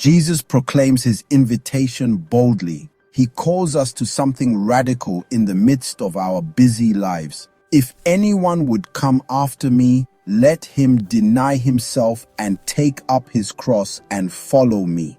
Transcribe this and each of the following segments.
Jesus proclaims his invitation boldly. He calls us to something radical in the midst of our busy lives. If anyone would come after me, let him deny himself and take up his cross and follow me.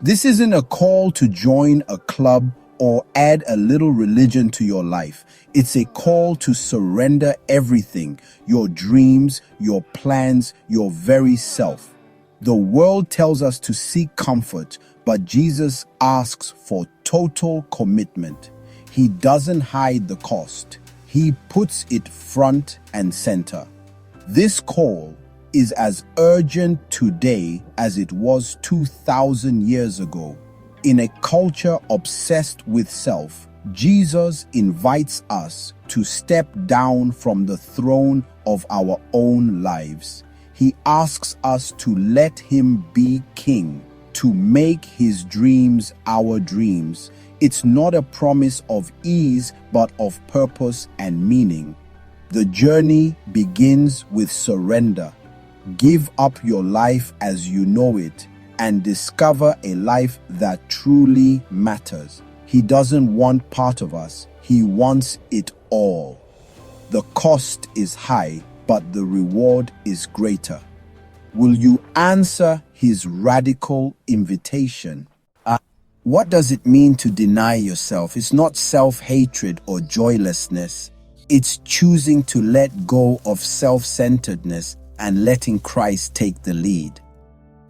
This isn't a call to join a club or add a little religion to your life. It's a call to surrender everything, your dreams, your plans, your very self. The world tells us to seek comfort, but Jesus asks for total commitment. He doesn't hide the cost. He puts it front and center. This call is as urgent today as it was 2,000 years ago. In a culture obsessed with self, Jesus invites us to step down from the throne of our own lives. He asks us to let him be king, to make his dreams our dreams. It's not a promise of ease, but of purpose and meaning. The journey begins with surrender. Give up your life as you know it and discover a life that truly matters. He doesn't want part of us. He wants it all. The cost is high, but the reward is greater. Will you answer his radical invitation? What does it mean to deny yourself? It's not self-hatred or joylessness. It's choosing to let go of self-centeredness and letting Christ take the lead.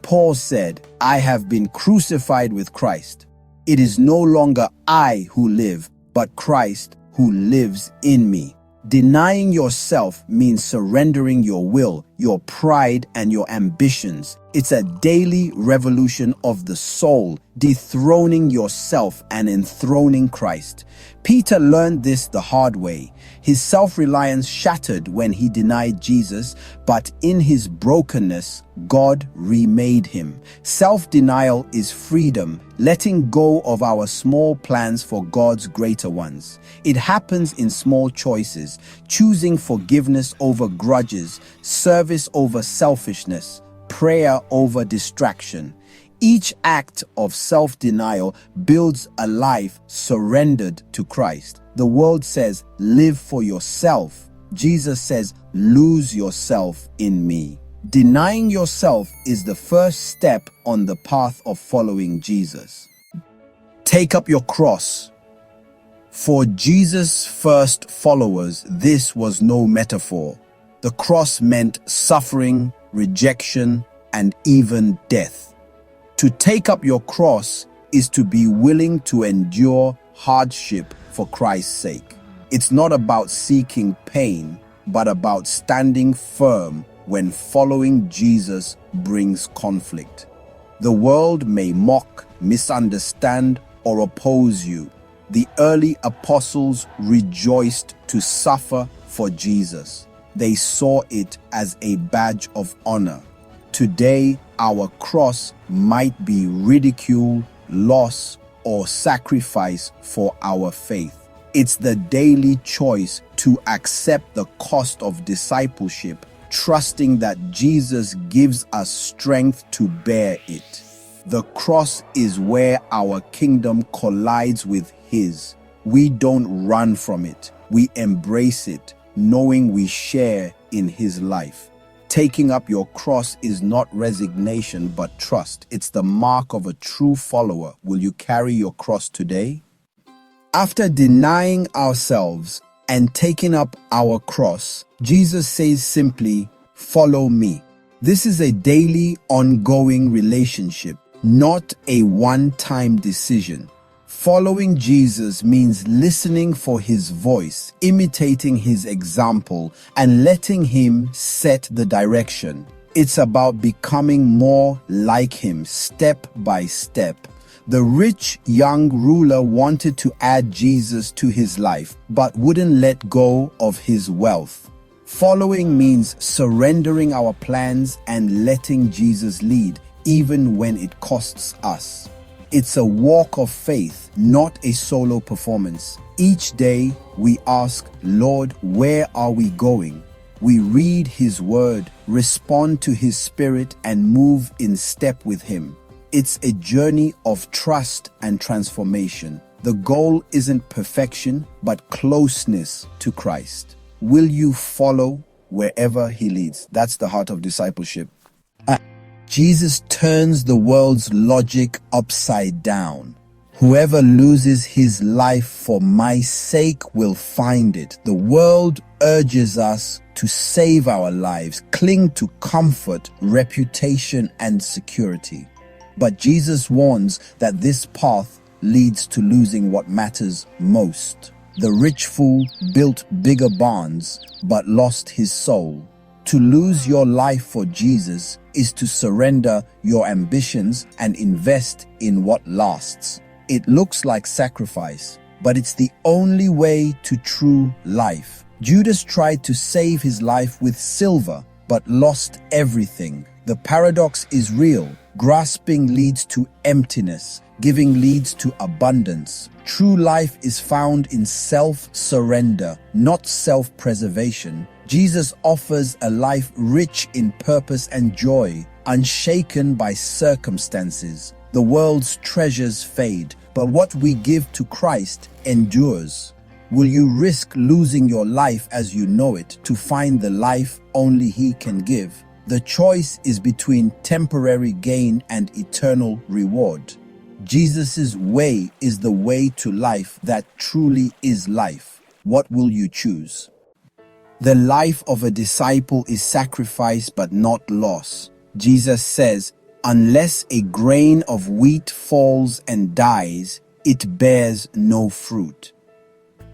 Paul said, "I have been crucified with Christ. It is no longer I who live, but Christ who lives in me." Denying yourself means surrendering your will, your pride, and your ambitions. It's a daily revolution of the soul, dethroning yourself and enthroning Christ. Peter learned this the hard way. His self-reliance shattered when he denied Jesus, but in his brokenness, God remade him. Self-denial is freedom, letting go of our small plans for God's greater ones. It happens in small choices, choosing forgiveness over grudges, service over selfishness, prayer over distraction. Each act of self-denial builds a life surrendered to Christ. The world says, live for yourself. Jesus says, lose yourself in me. Denying yourself is the first step on the path of following Jesus. Take up your cross. For Jesus' first followers, this was no metaphor. The cross meant suffering, rejection, and even death. To take up your cross is to be willing to endure hardship for Christ's sake. It's not about seeking pain, but about standing firm when following Jesus brings conflict. The world may mock, misunderstand, or oppose you. The early apostles rejoiced to suffer for Jesus. They saw it as a badge of honor. Today, our cross might be ridicule, loss, or sacrifice for our faith. It's the daily choice to accept the cost of discipleship, trusting that Jesus gives us strength to bear it. The cross is where our kingdom collides with His. We don't run from it. We embrace it, knowing we share in His life. Taking up your cross is not resignation, but trust. It's the mark of a true follower. Will you carry your cross today? After denying ourselves and taking up our cross, Jesus says simply, follow me. This is a daily, ongoing relationship, not a one-time decision. Following Jesus means listening for His voice, imitating His example, and letting Him set the direction. It's about becoming more like Him, step by step. The rich young ruler wanted to add Jesus to his life, but wouldn't let go of his wealth. Following means surrendering our plans and letting Jesus lead, even when it costs us. It's a walk of faith, not a solo performance. Each day we ask, Lord, where are we going? We read His word, respond to His Spirit, and move in step with Him. It's a journey of trust and transformation. The goal isn't perfection, but closeness to Christ. Will you follow wherever he leads? That's the heart of discipleship. Jesus turns the world's logic upside down. Whoever loses his life for my sake will find it. The world urges us to save our lives, cling to comfort, reputation, and security. But Jesus warns that this path leads to losing what matters most. The rich fool built bigger barns, but lost his soul. To lose your life for Jesus is to surrender your ambitions and invest in what lasts. It looks like sacrifice, but it's the only way to true life. Judas tried to save his life with silver, but lost everything. The paradox is real. Grasping leads to emptiness. Giving leads to abundance. True life is found in self-surrender, not self-preservation. Jesus offers a life rich in purpose and joy, unshaken by circumstances. The world's treasures fade, but what we give to Christ endures. Will you risk losing your life as you know it to find the life only He can give? The choice is between temporary gain and eternal reward. Jesus' way is the way to life that truly is life. What will you choose? The life of a disciple is sacrifice but not loss. Jesus says, unless a grain of wheat falls and dies, it bears no fruit.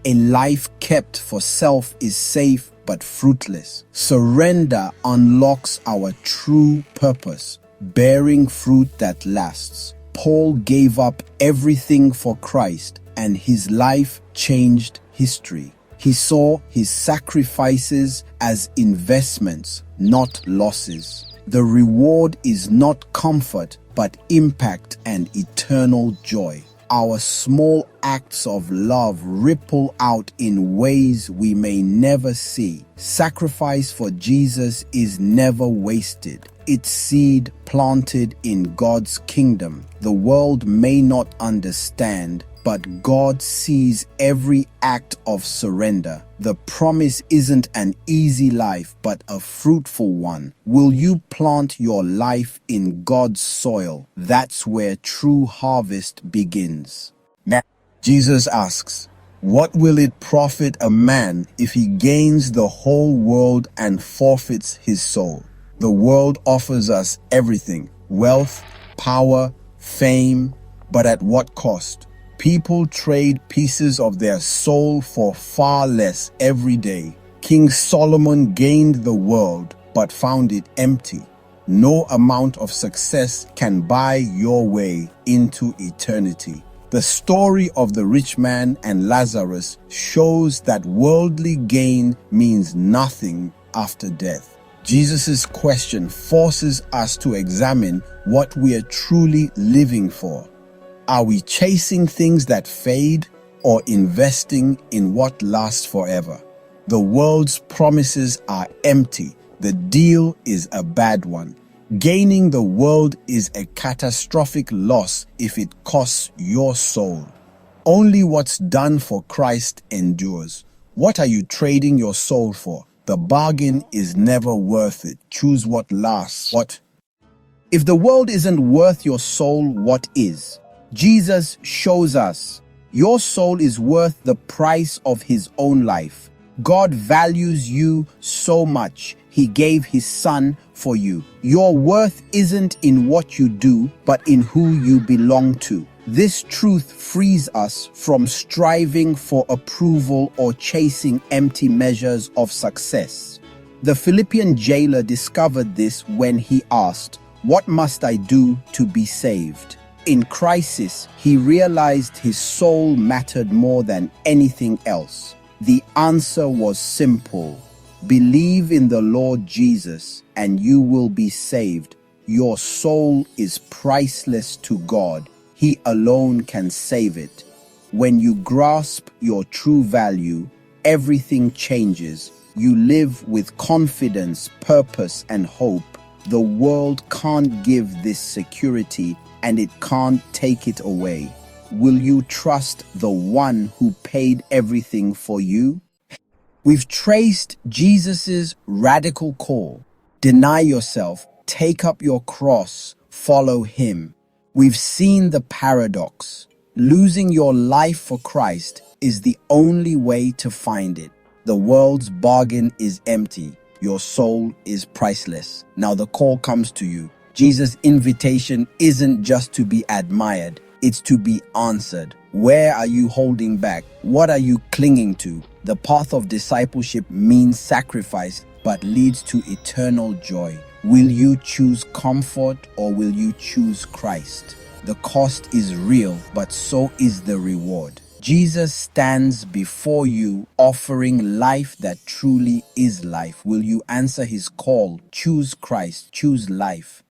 A life kept for self is safe but fruitless. Surrender unlocks our true purpose, bearing fruit that lasts. Paul gave up everything for Christ, and his life changed history. He saw his sacrifices as investments, not losses. The reward is not comfort, but impact and eternal joy. Our small acts of love ripple out in ways we may never see. Sacrifice for Jesus is never wasted. It's seed planted in God's kingdom. The world may not understand, but God sees every act of surrender. The promise isn't an easy life, but a fruitful one. Will you plant your life in God's soil? That's where true harvest begins. Now, Jesus asks, what will it profit a man if he gains the whole world and forfeits his soul? The world offers us everything: wealth, power, fame, but at what cost? People trade pieces of their soul for far less every day. King Solomon gained the world, but found it empty. No amount of success can buy your way into eternity. The story of the rich man and Lazarus shows that worldly gain means nothing after death. Jesus' question forces us to examine what we are truly living for. Are we chasing things that fade or investing in what lasts forever? The world's promises are empty. The deal is a bad one. Gaining the world is a catastrophic loss if it costs your soul. Only what's done for Christ endures. What are you trading your soul for? The bargain is never worth it. Choose what lasts. What? If the world isn't worth your soul, what is? Jesus shows us your soul is worth the price of His own life. God values you so much, He gave His Son for you. Your worth isn't in what you do, but in who you belong to. This truth frees us from striving for approval or chasing empty measures of success. The Philippian jailer discovered this when he asked, "What must I do to be saved?" In crisis, he realized his soul mattered more than anything else. The answer was simple: believe in the Lord Jesus and you will be saved. Your soul is priceless to God. He alone can save it. When you grasp your true value, everything changes. You live with confidence, purpose, and hope. The world can't give this security and it can't take it away. Will you trust the one who paid everything for you? We've traced Jesus's radical call. Deny yourself, take up your cross, follow him. We've seen the paradox. Losing your life for Christ is the only way to find it. The world's bargain is empty. Your soul is priceless. Now the call comes to you. Jesus' invitation isn't just to be admired, it's to be answered. Where are you holding back? What are you clinging to? The path of discipleship means sacrifice, but leads to eternal joy. Will you choose comfort or will you choose Christ? The cost is real, but so is the reward. Jesus stands before you offering life that truly is life. Will you answer his call? Choose Christ, choose life.